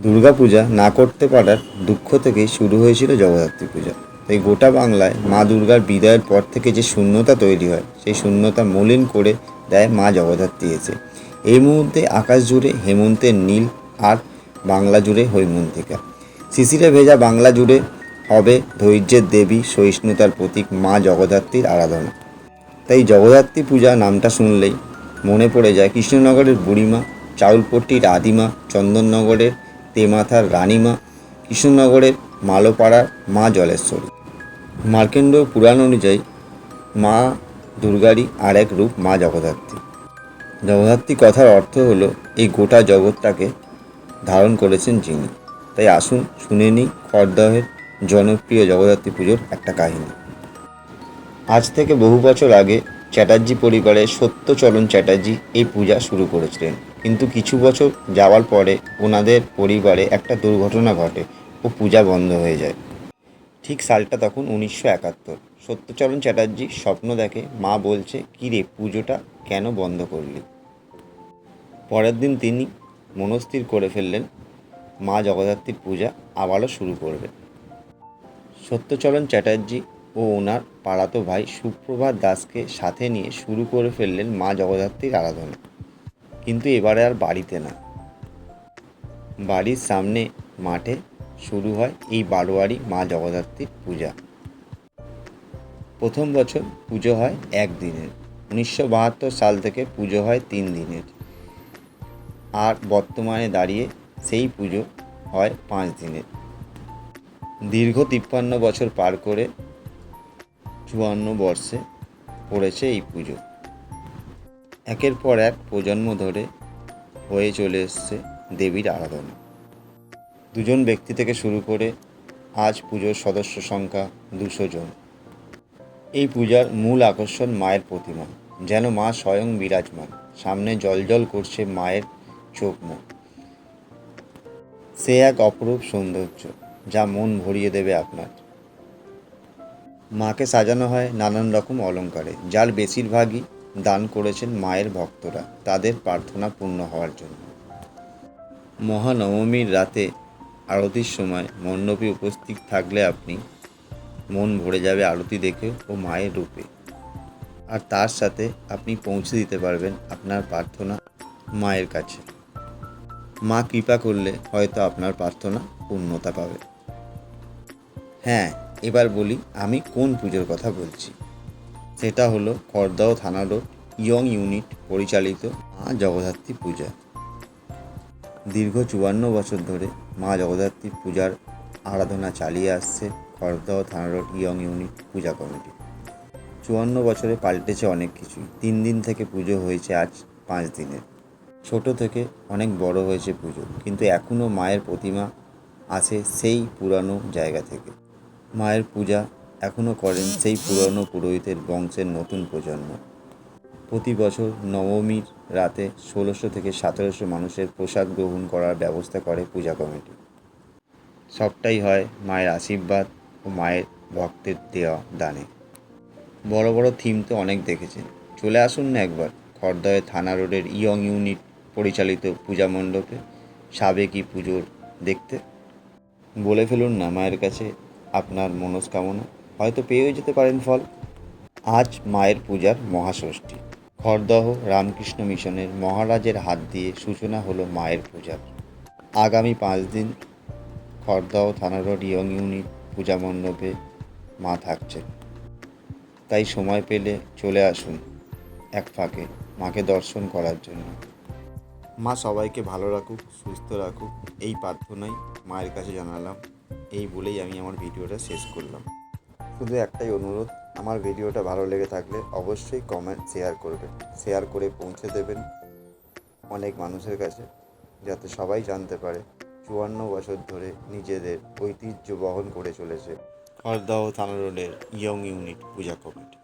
দুর্গাপূজা না করতে পারার দুঃখ থেকেই শুরু হয়েছিল জগদ্ধাত্রী পূজা। তাই গোটা বাংলায় মা দুর্গার বিদায়ের পর থেকে যে শূন্যতা তৈরি হয়, সেই শূন্যতা মলিন করে দেয় মা জগদ্ধাত্রী এসে। এই মুহূর্তে আকাশ জুড়ে হেমন্তের নীল, আর বাংলা জুড়ে হৈমন্তিকা। শিশিরে ভেজা বাংলা জুড়ে হবে ধৈর্যের দেবী, সহিষ্ণুতার প্রতীক মা জগদ্ধাত্রীর আরাধনা। তাই জগদ্ধাত্রী পূজা নামটা শুনলেই মনে পড়ে যায় কৃষ্ণনগরের বুড়িমা, চাউলপট্টির আদিমা, চন্দননগরের তেমাথার রানীমা, কৃষ্ণনগরের মালোপাড়ার মা জলেশ্বরী। মার্কেন্ডীয় পুরাণ অনুযায়ী মা দুর্গারই আর এক রূপ মা জগদ্ধাত্রী। জগদ্ধাত্রী কথার অর্থ হলো এই গোটা জগৎটাকে ধারণ করেছেন যিনি। তাই আসুন শুনে নিই খড়দহের জনপ্রিয় জগদ্ধাত্রী পুজোর একটা কাহিনী। আজ থেকে বহু বছর আগে চ্যাটার্জি পরিবারের সত্যচরণ চ্যাটার্জি এই পূজা শুরু করেছিলেন। কিন্তু কিছু বছর যাওয়ার পরে ওনাদের পরিবারে একটা দুর্ঘটনা ঘটে ও পূজা বন্ধ হয়ে যায়। ঠিক সালটা তখন 1971। সত্যচরণ চ্যাটার্জি স্বপ্ন দেখে, মা বলছে, কী রে, পুজোটা কেন বন্ধ করলি? পরের দিন তিনি মনস্থির করে ফেললেন মা জগদ্ধাত্রীর পূজা আবারও শুরু করবেন। সত্যচরণ চ্যাটার্জি ও ওনার পাড়াতো ভাই সুপ্রভাত দাসকে সাথে নিয়ে শুরু করে ফেললেন মা জগদ্ধাত্রীর আরাধনা। কিন্তু এবারে আর বাড়িতে না, বাড়ির সামনে মাঠে শুরু হয় এই বারোয়ারি মা জগদ্ধাত্রীর পূজা। প্রথম বছর পুজো হয় একদিনের, 1972 সাল থেকে পুজো হয় 3 দিনের, আর বর্তমানে দাঁড়িয়ে সেই পুজো হয় 5 দিনের। দীর্ঘ 53 বছর পার করে 54 বর্ষে পড়েছে এই পুজো। একের পর এক প্রজন্ম ধরে হয়ে চলে এসছে দেবীর আরাধনা। দুজন ব্যক্তি থেকে শুরু করে আজ পুজোর সদস্য সংখ্যা 200 জন। এই পূজার মূল আকর্ষণ মায়ের প্রতিমা, যেন মা স্বয়ং বিরাজমান। সামনে জ্বলজ্বল করছে মায়ের চোখ মুখ। সে এক অপরূপ সৌন্দর্য যা মন ভরিয়ে দেবে আপনার। মাকে সাজানো হয় নানান রকম অলঙ্কারে, যার বেশিরভাগই দান করেছেন মায়ের ভক্তরা তাদের প্রার্থনা পূর্ণ হওয়ার জন্য। মহানবমীর রাতে আরতির সময় মণ্ডপে উপস্থিত থাকলে আপনি মন ভরে যাবে আরতি দেখে ও মায়ের রূপে। আর তার সাথে আপনি পৌঁছে দিতে পারবেন আপনার প্রার্থনা মায়ের কাছে। মা কৃপা করলে হয়তো আপনার প্রার্থনা পূর্ণতা পাবে। হ্যাঁ, এবার বলি আমি কোন পুজোর কথা বলছি। সেটা হলো খড়দহ থানা রোড ইয়ং ইউনিট পরিচালিত মা জগদ্ধাত্রী পূজা। দীর্ঘ 54 বছর ধরে মা জগদ্ধাত্রী পূজার আরাধনা চালিয়ে আসছে খড়দহ থানা রোড ইয়ং ইউনিট পূজা কমিটি। 54 বছরে পাল্টেছে অনেক কিছুই। 3 দিন থেকে পুজো হয়েছে আজ 5 দিনের। ছোট থেকে অনেক বড় হয়েছে পুজো, কিন্তু এখনও মায়ের প্রতিমা আসে সেই পুরানো জায়গা থেকে। মায়ের পূজা এখনও করেন সেই পুরনো পুরোহিতের বংশের নতুন প্রজন্ম। প্রতি বছর নবমীর রাতে 1600 থেকে 1700 মানুষের প্রসাদ গ্রহণ করার ব্যবস্থা করে পূজা কমিটি। সবটাই হয় মায়ের আশীর্বাদ ও মায়ের ভক্তের দেওয়া দানে। বড় বড় থিম তো অনেক দেখেছেন, চলে আসুন না একবার খড়দহে থানা রোডের ইয়ং ইউনিট পরিচালিত পূজা মণ্ডপে সাবেকি পুজোর দেখতে। বলে ফেলুন না মায়ের কাছে আপনার মনস্কামনা, হয়তো পেয়েও যেতে পারেন ফল। আজ মায়ের পূজার মহাষষ্ঠী। খড়দহ রামকৃষ্ণ মিশনের মহারাজের হাত দিয়ে সূচনা হলো মায়ের পূজার। আগামী 5 দিন খড়দহ থানা রোড ইয়ং ইউনিট পূজা মণ্ডপে মা থাকছেন। তাই সময় পেলে চলে আসুন এক ফাঁকে মাকে দর্শন করার জন্য। মা সবাইকে ভালো রাখুক, সুস্থ রাখুক, এই প্রার্থনাই মায়ের কাছে জানালাম। এই বলেই আমি আমার ভিডিওটা শেষ করলাম। শুধু একটাই অনুরোধ, আমার ভিডিওটা ভালো লেগে থাকলে অবশ্যই কমেন্ট শেয়ার করবেন, শেয়ার করে পৌঁছে দেবেন অনেক মানুষের কাছে, যাতে সবাই জানতে পারে 54 বছর ধরে নিজেদের ঐতিহ্য বহন করে চলেছে খড়দহ থানা রোডের ইয়ং ইউনিট পূজা কমিটি।